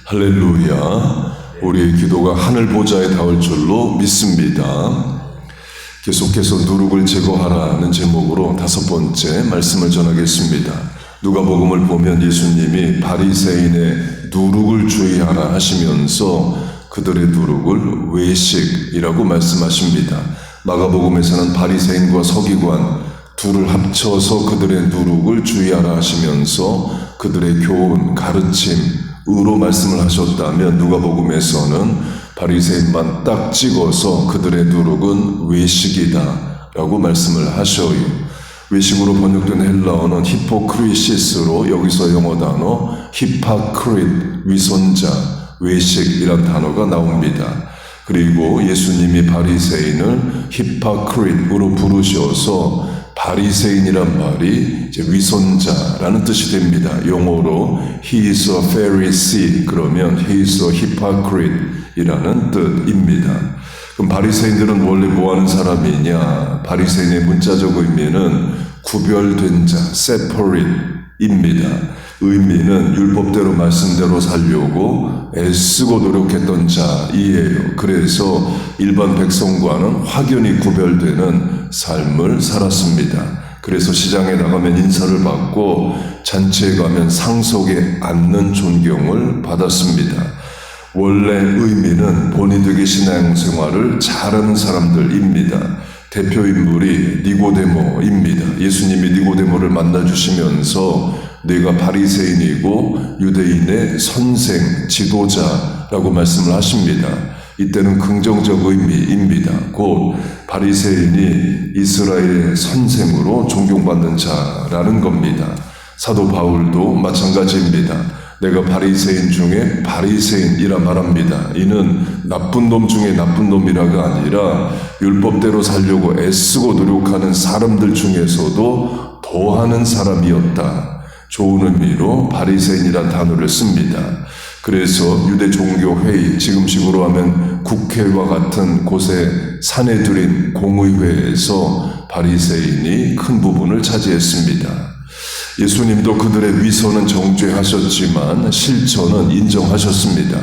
할렐루야. 우리의 기도가 하늘 보좌에 닿을 줄로 믿습니다. 계속해서 누룩을 제거하라는 제목으로 5번째 말씀을 전하겠습니다. 누가복음을 보면 예수님이 바리새인의 누룩을 주의하라 하시면서 그들의 누룩을 외식이라고 말씀하십니다. 마가복음에서는 바리새인과 서기관 둘을 합쳐서 그들의 누룩을 주의하라 하시면서 그들의 교훈, 가르침으로 말씀을 하셨다면 누가복음에서는 바리새인만 딱 찍어서 그들의 누룩은 외식이다 라고 말씀을 하셔요. 외식으로 번역된 헬라어는 히포크리시스로 여기서 영어 단어 히파크릿, 위선자, 외식이란 단어가 나옵니다. 그리고 예수님이 바리새인을 히파크릿으로 부르셔서 바리새인이란 말이 이제 위선자라는 뜻이 됩니다. 영어로 he is a Pharisee 그러면 he is a hypocrite 이라는 뜻입니다. 그럼 바리새인들은 원래 뭐하는 사람이냐? 바리새인의 문자적 의미는 구별된 자, separate입니다. 의미는 율법대로 말씀대로 살려고 애쓰고 노력했던 자이에요. 그래서 일반 백성과는 확연히 구별되는 삶을 살았습니다. 그래서 시장에 나가면 인사를 받고 잔치에 가면 상석에 앉는 존경을 받았습니다. 원래 의미는 본인들의 신앙생활을 잘하는 사람들입니다. 대표 인물이 니고데모입니다. 예수님이 니고데모를 만나주시면서 네가 바리새인이고 유대인의 선생, 지도자라고 말씀을 하십니다. 이때는 긍정적 의미입니다. 곧 바리새인이 이스라엘의 선생으로 존경받는 자라는 겁니다. 사도 바울도 마찬가지입니다. 내가 바리새인 중에 바리새인이라 말합니다. 이는 나쁜 놈 중에 나쁜 놈이라가 아니라 율법대로 살려고 애쓰고 노력하는 사람들 중에서도 더하는 사람이었다. 좋은 의미로 바리새인이란 단어를 씁니다. 그래서 유대 종교회의, 지금식으로 하면 국회와 같은 곳에 사내들인 공의회에서 바리새인이 큰 부분을 차지했습니다. 예수님도 그들의 위선은 정죄하셨지만 실천은 인정하셨습니다.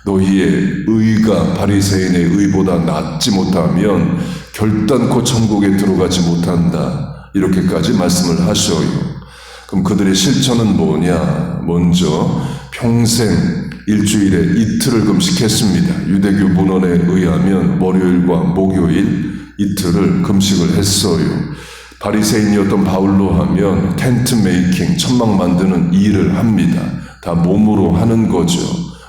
너희의 의가 바리새인의 의보다 낫지 못하면 결단코 천국에 들어가지 못한다. 이렇게까지 말씀을 하셔요. 그럼 그들의 실천은 뭐냐? 먼저 평생 일주일에 이틀을 금식했습니다. 유대교 문헌에 의하면 월요일과 목요일 이틀을 금식을 했어요. 바리새인이었던 바울로 하면 텐트 메이킹, 천막 만드는 일을 합니다. 다 몸으로 하는 거죠.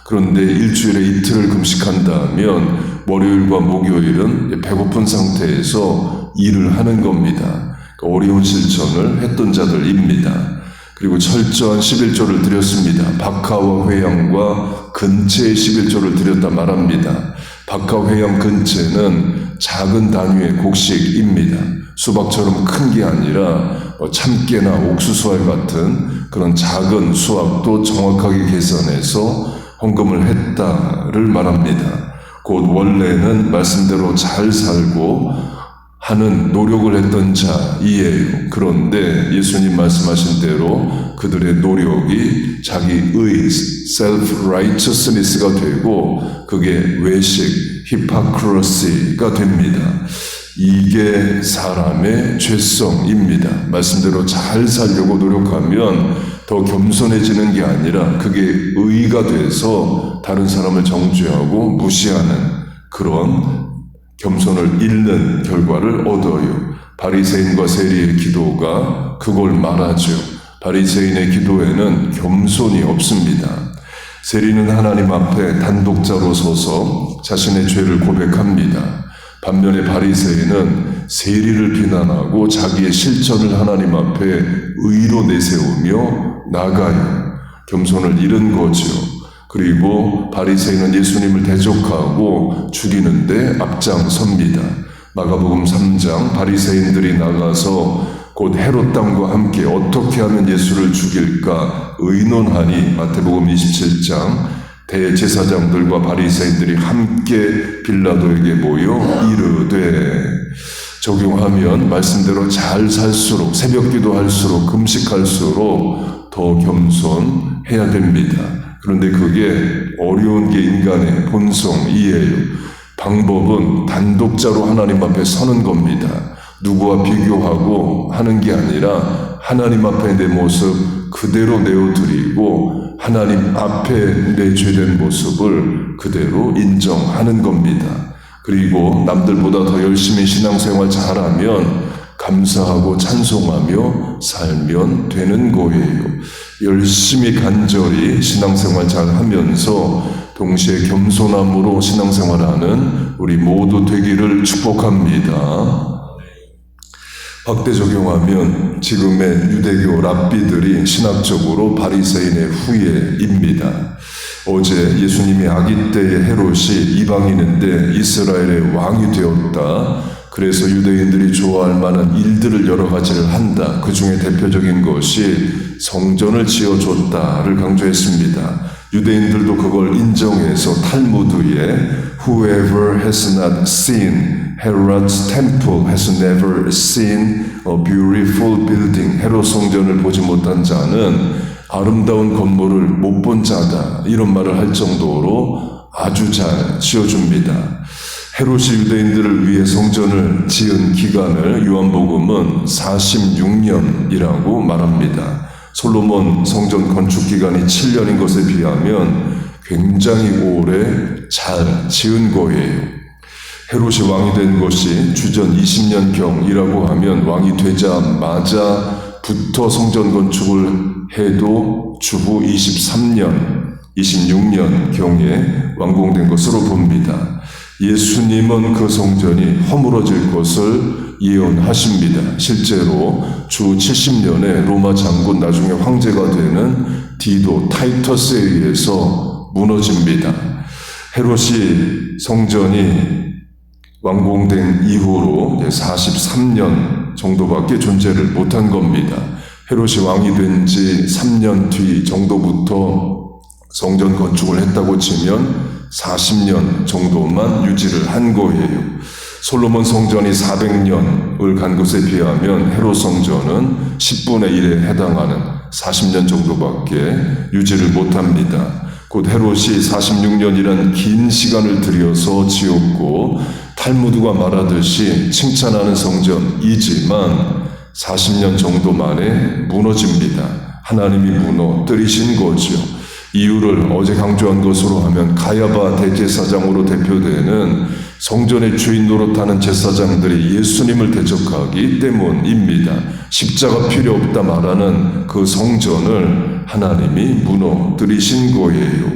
그런데 일주일에 이틀을 금식한다면 월요일과 목요일은 배고픈 상태에서 일을 하는 겁니다. 어려운 실천을 했던 자들입니다. 그리고 철저한 11조를 드렸습니다. 박하와 회양과 근체의 11조를 드렸다 말합니다. 박하 회양 근체는 작은 단위의 곡식입니다. 수박처럼 큰 게 아니라 참깨나 옥수수알 같은 그런 작은 수확도 정확하게 계산해서 헌금을 했다를 말합니다. 곧 원래는 말씀대로 잘 살고 하는 노력을 했던 자이에요. 그런데 예수님 말씀하신 대로 그들의 노력이 자기의 self-righteousness가 되고 그게 외식, hypocrisy가 됩니다. 이게 사람의 죄성입니다. 말씀대로 잘 살려고 노력하면 더 겸손해지는 게 아니라 그게 의가 돼서 다른 사람을 정죄하고 무시하는 그런 겸손을 잃는 결과를 얻어요. 바리새인과 세리의 기도가 그걸 말하죠. 바리새인의 기도에는 겸손이 없습니다. 세리는 하나님 앞에 단독자로 서서 자신의 죄를 고백합니다. 반면에 바리새인은 세리를 비난하고 자기의 실천을 하나님 앞에 의로 내세우며 나가요. 겸손을 잃은 거죠. 그리고 바리새인은 예수님을 대적하고 죽이는데 앞장섭니다. 마가복음 3장 바리새인들이 나가서 곧 헤롯 땅과 함께 어떻게 하면 예수를 죽일까 의논하니 마태복음 27장 대제사장들과 바리새인들이 함께 빌라도에게 모여 이르되 적용하면 말씀대로 잘 살수록 새벽 기도할수록 금식할수록 더 겸손해야 됩니다. 그런데 그게 어려운 게 인간의 본성이에요. 방법은 단독자로 하나님 앞에 서는 겁니다. 누구와 비교하고 하는 게 아니라 하나님 앞에 내 모습 그대로 내어드리고 하나님 앞에 내 죄된 모습을 그대로 인정하는 겁니다. 그리고 남들보다 더 열심히 신앙생활 잘하면 감사하고 찬송하며 살면 되는 거예요. 열심히 간절히 신앙생활 잘하면서 동시에 겸손함으로 신앙생활하는 우리 모두 되기를 축복합니다. 확대 적용하면 지금의 유대교 랍비들이 신학적으로 바리새인의 후예입니다. 어제 예수님이 아기 때의 헤롯이 이방인인데 이스라엘의 왕이 되었다. 그래서 유대인들이 좋아할 만한 일들을 여러 가지를 한다. 그 중에 대표적인 것이 성전을 지어줬다를 강조했습니다. 유대인들도 그걸 인정해서 탈무드에 Whoever has not seen Herod's temple has never seen a beautiful building. 헤롯 성전을 보지 못한 자는 아름다운 건물을 못 본 자다. 이런 말을 할 정도로 아주 잘 지어줍니다. 헤롯이 유대인들을 위해 성전을 지은 기간을 요한복음은 46년이라고 말합니다. 솔로몬 성전 건축 기간이 7년인 것에 비하면 굉장히 오래 잘 지은 거예요. 헤롯이 왕이 된 것이 주전 20년경이라고 하면 왕이 되자마자부터 성전 건축을 해도 주후 23년, 26년경에 완공된 것으로 봅니다. 예수님은 그 성전이 허물어질 것을 예언하십니다. 실제로 주 70년에 로마 장군 나중에 황제가 되는 디도 타이터스에 의해서 무너집니다. 헤롯이 성전이 완공된 이후로 43년 정도밖에 존재를 못한 겁니다. 헤롯이 왕이 된 지 3년 뒤 정도부터 성전 건축을 했다고 치면 40년 정도만 유지를 한 거예요. 솔로몬 성전이 400년을 간 것에 비하면 헤롯 성전은 10분의 1에 해당하는 40년 정도밖에 유지를 못합니다. 곧 헤롯이 46년이란 긴 시간을 들여서 지었고 탈무드가 말하듯이 칭찬하는 성전이지만 40년 정도 만에 무너집니다. 하나님이 무너뜨리신 거죠. 이유를 어제 강조한 것으로 하면 가야바 대제사장으로 대표되는 성전의 주인 노릇하는 제사장들이 예수님을 대적하기 때문입니다. 십자가 필요 없다 말하는 그 성전을 하나님이 무너뜨리신 거예요.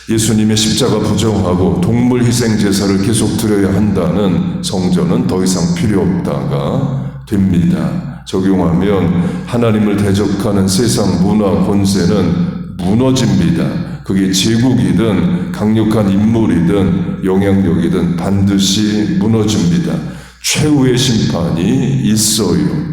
예수님의 십자가 부정하고 동물 희생 제사를 계속 드려야 한다는 성전은 더 이상 필요 없다가 됩니다. 적용하면 하나님을 대적하는 세상 문화 권세는 무너집니다. 그게 제국이든 강력한 인물이든 영향력이든 반드시 무너집니다. 최후의 심판이 있어요.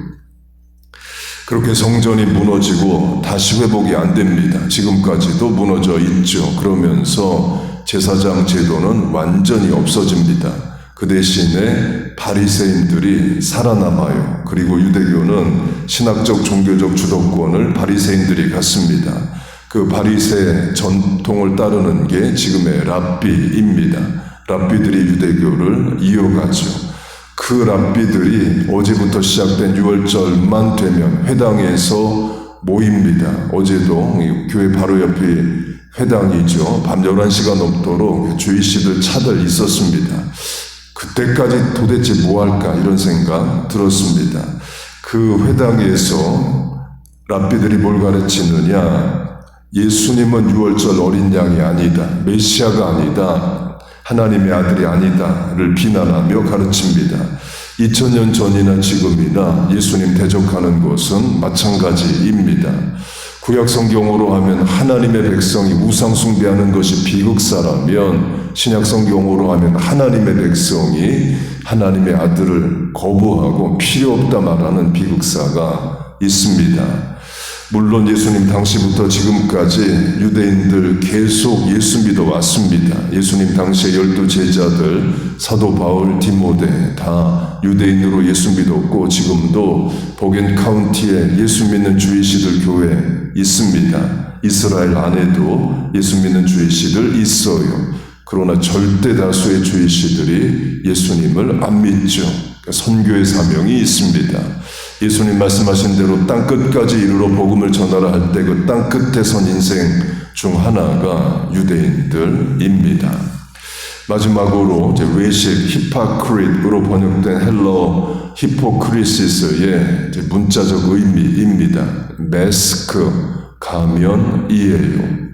그렇게 성전이 무너지고 다시 회복이 안 됩니다. 지금까지도 무너져 있죠. 그러면서 제사장 제도는 완전히 없어집니다. 그 대신에 바리새인들이 살아남아요. 그리고 유대교는 신학적 종교적 주도권을 바리새인들이 갖습니다. 그 바리새 전통을 따르는 게 지금의 랍비입니다. 랍비들이 유대교를 이어가죠. 그 랍비들이 어제부터 시작된 6월절만 되면 회당에서 모입니다. 어제도 교회 바로 옆이 회당이죠. 밤 11시가 넘도록 주의시들 차들 있었습니다. 그때까지 도대체 뭐 할까 이런 생각 들었습니다. 그 회당에서 랍비들이 뭘 가르치느냐, 예수님은 6월절 어린 양이 아니다, 메시아가 아니다, 하나님의 아들이 아니다를 비난하며 가르칩니다. 2000년 전이나 지금이나 예수님 대적하는 것은 마찬가지입니다. 구약 성경으로 하면 하나님의 백성이 우상 숭배하는 것이 비극사라면 신약 성경으로 하면 하나님의 백성이 하나님의 아들을 거부하고 필요 없다 말하는 비극사가 있습니다. 물론 예수님 당시부터 지금까지 유대인들 계속 예수 믿어 왔습니다. 예수님 당시에 12 제자들, 사도 바울, 디모데 다 유대인으로 예수 믿었고 지금도 보겐 카운티에 예수 믿는 주이시들 교회 있습니다. 이스라엘 안에도 예수 믿는 주이시들 있어요. 그러나 절대 다수의 주이시들이 예수님을 안 믿죠. 그러니까 선교의 사명이 있습니다. 예수님 말씀하신 대로 땅끝까지 이르러 복음을 전하라 할 때 그 땅끝에 선 인생 중 하나가 유대인들입니다. 마지막으로 이제 외식, 히파크릿으로 번역된 헬러 히포크리시스의 이제 문자적 의미입니다. 마스크, 가면이에요.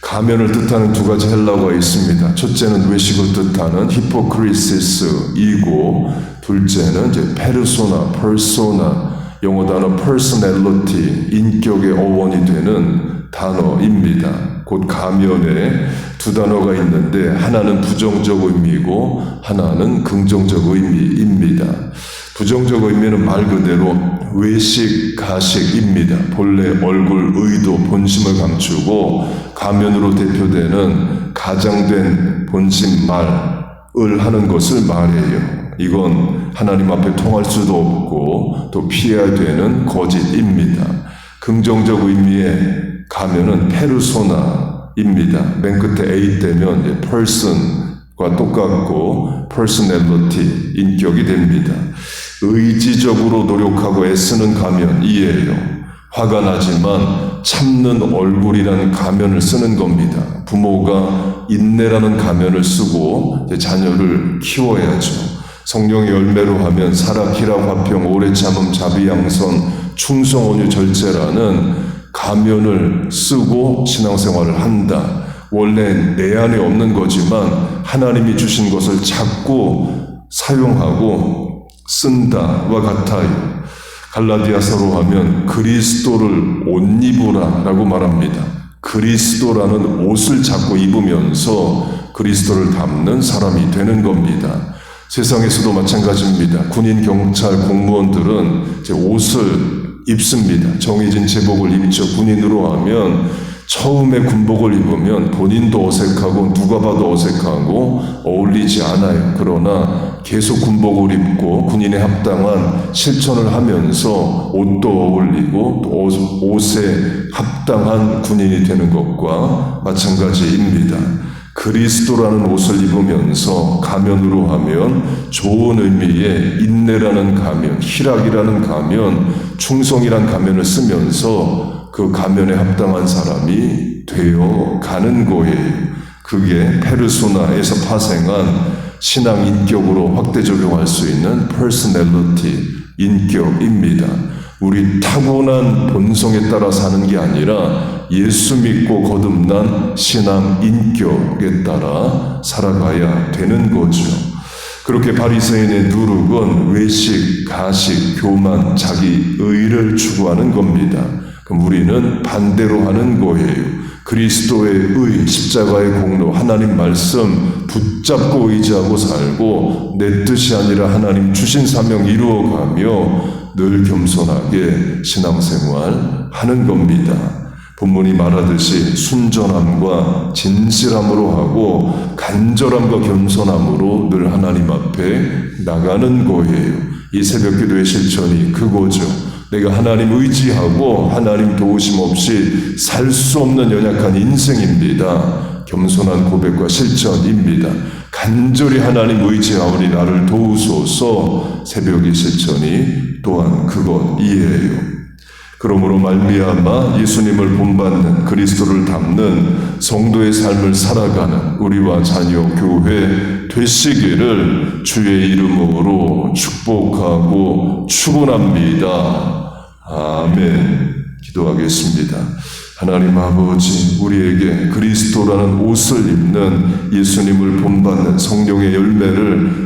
가면을 뜻하는 두 가지 헬라어가 있습니다. 첫째는 외식을 뜻하는 히포크리시스이고 둘째는 이제 페르소나, 영어 단어 personality, 인격의 어원이 되는 단어입니다. 곧 가면에 두 단어가 있는데 하나는 부정적 의미고 하나는 긍정적 의미입니다. 부정적 의미는 말 그대로 외식, 가식입니다. 본래 얼굴, 의도, 본심을 감추고 가면으로 대표되는 가장된 본심, 말을 하는 것을 말해요. 이건 하나님 앞에 통할 수도 없고 또 피해야 되는 거짓입니다. 긍정적 의미의 가면은 페르소나입니다. 맨 끝에 A 떼면 person과 똑같고 personality, 인격이 됩니다. 의지적으로 노력하고 애쓰는 가면이에요. 화가 나지만 참는 얼굴이라는 가면을 쓰는 겁니다. 부모가 인내라는 가면을 쓰고 자녀를 키워야죠. 성령의 열매로 하면 사랑, 희락, 화평, 오래 참음, 자비, 양선, 충성, 온유, 절제라는 가면을 쓰고 신앙생활을 한다. 원래 내 안에 없는 거지만 하나님이 주신 것을 찾고 사용하고 쓴다와 같아요. 갈라디아서로 하면 그리스도를 옷 입으라 라고 말합니다. 그리스도라는 옷을 잡고 입으면서 그리스도를 닮는 사람이 되는 겁니다. 세상에서도 마찬가지입니다. 군인, 경찰, 공무원들은 이제 옷을 입습니다. 정해진 제복을 입죠. 군인으로 하면 처음에 군복을 입으면 본인도 어색하고 누가 봐도 어색하고 어울리지 않아요. 그러나 계속 군복을 입고 군인에 합당한 실천을 하면서 옷도 어울리고 또 옷에 합당한 군인이 되는 것과 마찬가지입니다. 그리스도라는 옷을 입으면서 가면으로 하면 좋은 의미의 인내라는 가면, 희락이라는 가면, 충성이라는 가면을 쓰면서 그 가면에 합당한 사람이 되어 가는 거예요. 그게 페르소나에서 파생한 신앙 인격으로 확대 적용할 수 있는 personality, 인격입니다. 우리 타고난 본성에 따라 사는 게 아니라 예수 믿고 거듭난 신앙 인격에 따라 살아가야 되는 거죠. 그렇게 바리새인의 누룩은 외식, 가식, 교만, 자기 의를 추구하는 겁니다. 그럼 우리는 반대로 하는 거예요. 그리스도의 의, 십자가의 공로, 하나님 말씀 붙잡고 의지하고 살고 내 뜻이 아니라 하나님 주신 사명 이루어가며 늘 겸손하게 신앙생활 하는 겁니다. 본문이 말하듯이 순전함과 진실함으로 하고 간절함과 겸손함으로 늘 하나님 앞에 나가는 거예요. 이 새벽기도의 실천이 그거죠. 내가 하나님 의지하고 하나님 도우심 없이 살 수 없는 연약한 인생입니다. 겸손한 고백과 실천입니다. 간절히 하나님 의지하오니 나를 도우소서. 새벽의 실천이 또한 그것이에요. 그러므로 말미암아 예수님을 본받는 그리스도를 닮는 성도의 삶을 살아가는 우리와 자녀 교회 되시기를 주의 이름으로 축복하고 축원합니다. 아멘. 기도하겠습니다. 하나님 아버지, 우리에게 그리스도라는 옷을 입는 예수님을 본받는 성령의 열매를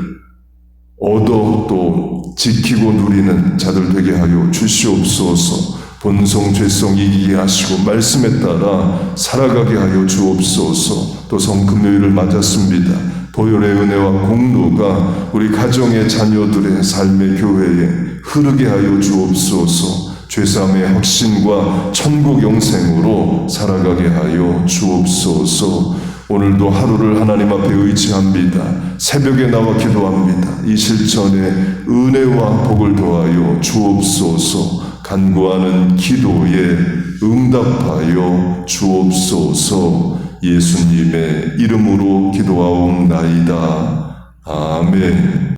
얻어 또 지키고 누리는 자들 되게 하여 주시옵소서. 본성 죄성 이기게 하시고 말씀에 따라 살아가게 하여 주옵소서. 또 성금요일을 맞았습니다. 보혈의 은혜와 공로가 우리 가정의 자녀들의 삶의 교회에 흐르게 하여 주옵소서. 죄사함의 확신과 천국 영생으로 살아가게 하여 주옵소서. 오늘도 하루를 하나님 앞에 의지합니다. 새벽에 나와 기도합니다. 이 실천에 은혜와 복을 더하여 주옵소서. 간구하는 기도에 응답하여 주옵소서. 예수님의 이름으로 기도하옵나이다. 아멘.